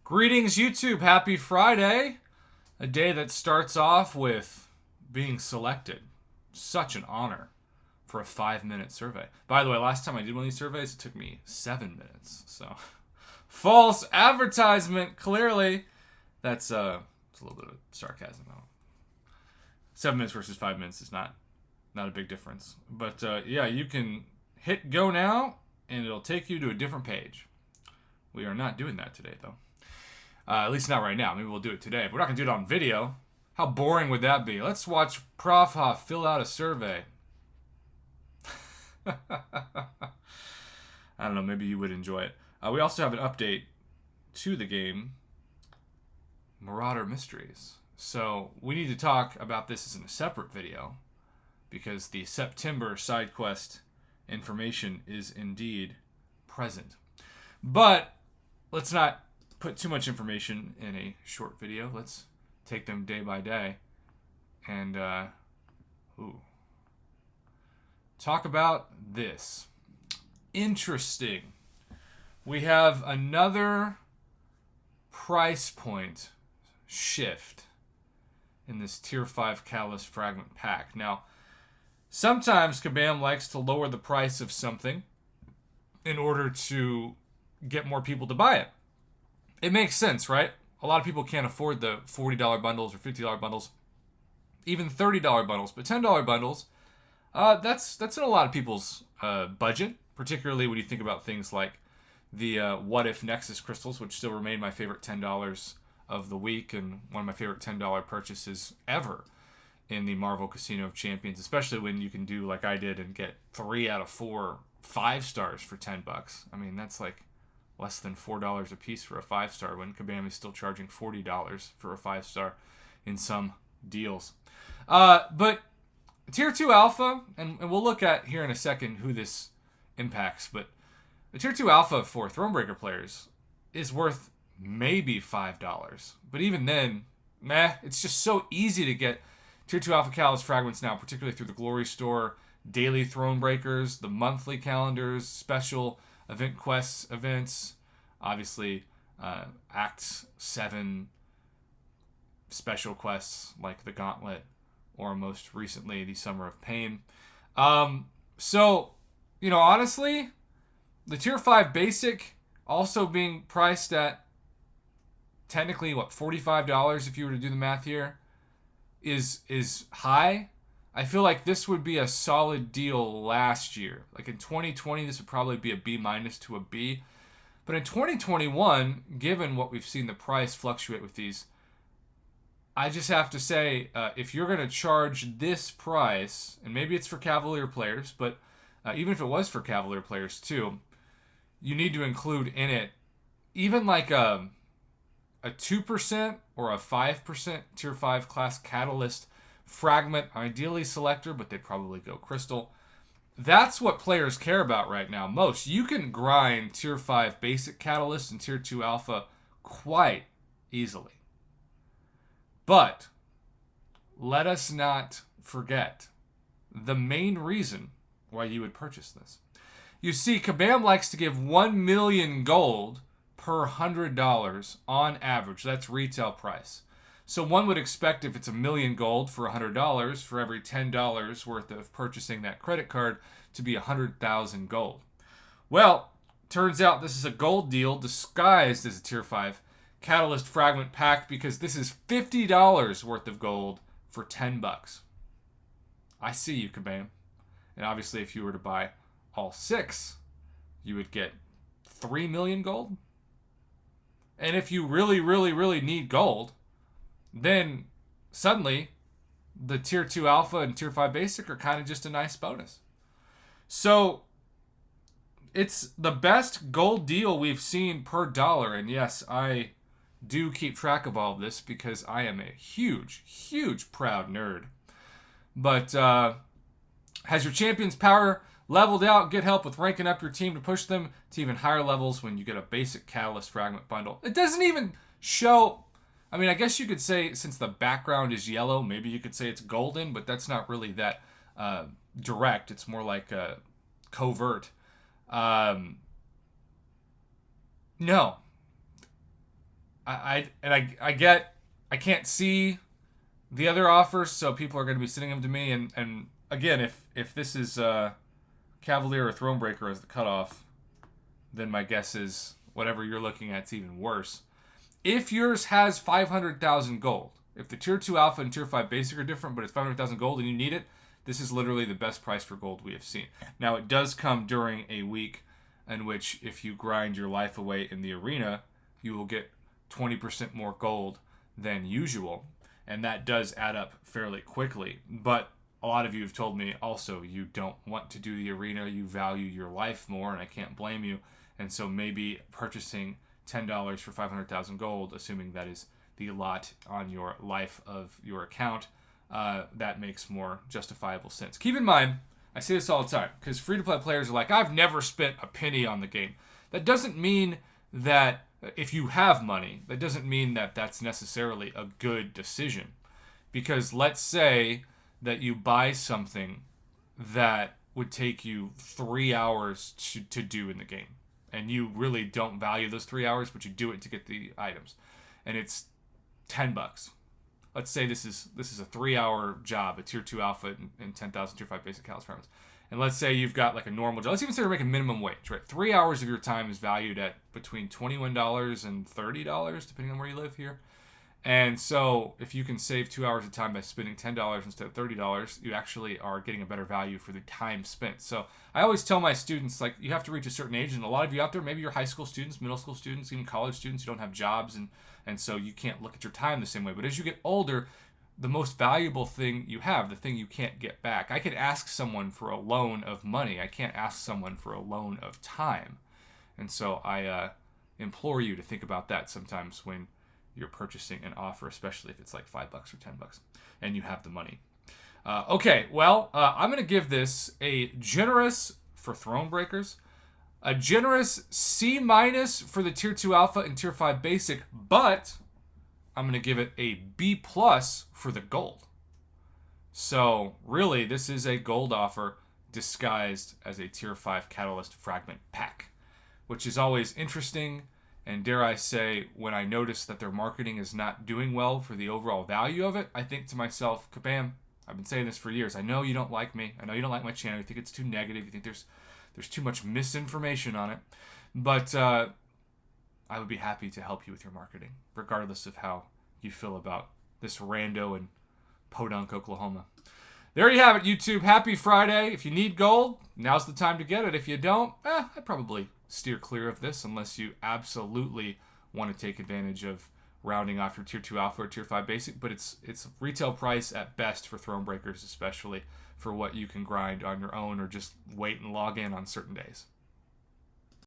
Greetings, YouTube. Happy Friday. A day that starts off with being selected. Such an honor for a 5-minute survey. By the way, last time I did one of these surveys, it took me 7 minutes. So, false advertisement, clearly. That's it's a little bit of sarcasm, though. 7 minutes versus 5 minutes is not a big difference. But yeah, you can hit go now, and it'll take you to a different page. We are not doing that today, though. At least not right now. Maybe we'll do it today. But we're not going to do it on video. How boring would that be? Let's watch Prof. Hoff fill out a survey. I don't know. Maybe you would enjoy it. We also have an update to the game, Marauder Mysteries. So we need to talk about this in a separate video because the September side quest information is indeed present. But let's not put too much information in a short video. Let's take them day by day and talk about this. Interesting. We have another price point shift in this Tier 5 Catalyst Fragment Pack. Now, sometimes Kabam likes to lower the price of something in order to get more people to buy it. It makes sense, right? A lot of people can't afford the $40 bundles or $50 bundles, even $30 bundles, but $10 bundles, that's in a lot of people's budget, particularly when you think about things like the What If Nexus crystals, which still remain my favorite $10 of the week and one of my favorite $10 purchases ever in the Marvel Casino of Champions, especially when you can do like I did and get 3 out of 4 5-stars for $10. I mean, that's like less than $4 a piece for a 5-star when Kabam is still charging $40 for a 5-star in some deals. But Tier 2 Alpha, and we'll look at here in a second who this impacts, but the Tier 2 Alpha for Thronebreaker players is worth maybe $5. But even then, it's just so easy to get Tier 2 Alpha Catalyst Fragments now, particularly through the Glory Store, daily Thronebreakers, the monthly calendars, special event quests, events, obviously Act 7 special quests like the Gauntlet, or most recently the Summer of Pain. So, honestly, the Tier 5 Basic also being priced at technically, $45 if you were to do the math here, is high. I feel like this would be a solid deal last year. Like in 2020, this would probably be a B- to a B. But in 2021, given what we've seen the price fluctuate with these, I just have to say, if you're going to charge this price, and maybe it's for Cavalier players, but even if it was for Cavalier players too, you need to include in it even like a 2% or a 5% Tier 5 class Catalyst Fragment, ideally Selector, but they'd probably go Crystal. That's what players care about right now most. You can grind Tier 5 Basic Catalyst and Tier 2 Alpha quite easily. But let us not forget the main reason why you would purchase this. You see, Kabam likes to give 1 million gold per $100 on average. That's retail price. So one would expect if it's 1 million gold for $100 for every $10 worth of purchasing that credit card to be 100,000 gold. Well, turns out this is a gold deal disguised as a Tier 5 Catalyst Fragment Pack because this is $50 worth of gold for $10. I see you, Kabam. And obviously if you were to buy all 6, you would get 3 million gold. And if you really, really, really need gold, then suddenly the Tier 2 Alpha and Tier 5 Basic are kind of just a nice bonus. So it's the best gold deal we've seen per dollar. And yes, I do keep track of all of this because I am a huge, huge proud nerd. But has your champion's power leveled out? Get help with ranking up your team to push them to even higher levels when you get a basic Catalyst Fragment bundle. It doesn't even show. I mean, I guess you could say since the background is yellow, maybe you could say it's golden, but that's not really that direct. It's more like covert. No. I can't see the other offers, so people are going to be sending them to me. And again, if this is Cavalier or Thronebreaker as the cutoff, then my guess is whatever you're looking at is even worse. If yours has 500,000 gold, if the Tier 2 Alpha and Tier 5 Basic are different, but it's 500,000 gold and you need it, this is literally the best price for gold we have seen. Now, it does come during a week in which if you grind your life away in the arena, you will get 20% more gold than usual. And that does add up fairly quickly. But a lot of you have told me also you don't want to do the arena, you value your life more, and I can't blame you. And so maybe purchasing $10 for 500,000 gold, assuming that is the lot on your life of your account, that makes more justifiable sense. Keep in mind, I say this all the time, because free-to-play players are like, I've never spent a penny on the game. That doesn't mean that if you have money, that doesn't mean that that's necessarily a good decision. Because let's say that you buy something that would take you 3 hours to do in the game. And you really don't value those 3 hours, but you do it to get the items. And it's $10. Let's say this is a 3-hour job, a Tier 2 Alpha and 10,000 Tier 5 Basic Callus Fragments. And let's say you've got like a normal job. Let's even say you're making minimum wage, right? 3 hours of your time is valued at between $21 and $30, depending on where you live here. And so if you can save 2 hours of time by spending $10 instead of $30, you actually are getting a better value for the time spent. So I always tell my students, like, you have to reach a certain age. And a lot of you out there, maybe you're high school students, middle school students, even college students, you don't have jobs. And so you can't look at your time the same way. But as you get older, the most valuable thing you have, the thing you can't get back. I can ask someone for a loan of money. I can't ask someone for a loan of time. And so I implore you to think about that sometimes when you're purchasing an offer, especially if it's like $5 or $10 and you have the money. Okay, well, I'm going to give this a generous, for Thronebreakers, a generous C- for the Tier 2 Alpha and Tier 5 Basic, but I'm going to give it a B+ for the gold. So really, this is a gold offer disguised as a Tier 5 Catalyst Fragment pack, which is always interesting. And dare I say, when I notice that their marketing is not doing well for the overall value of it, I think to myself, kabam, I've been saying this for years. I know you don't like me. I know you don't like my channel. You think it's too negative. You think there's too much misinformation on it. But I would be happy to help you with your marketing, regardless of how you feel about this rando in Podunk, Oklahoma. There you have it, YouTube. Happy Friday. If you need gold, now's the time to get it. If you don't, I'd probably steer clear of this unless you absolutely want to take advantage of rounding off your Tier 2 Alpha or Tier 5 Basic, but it's retail price at best for Thronebreakers, especially for what you can grind on your own or just wait and log in on certain days.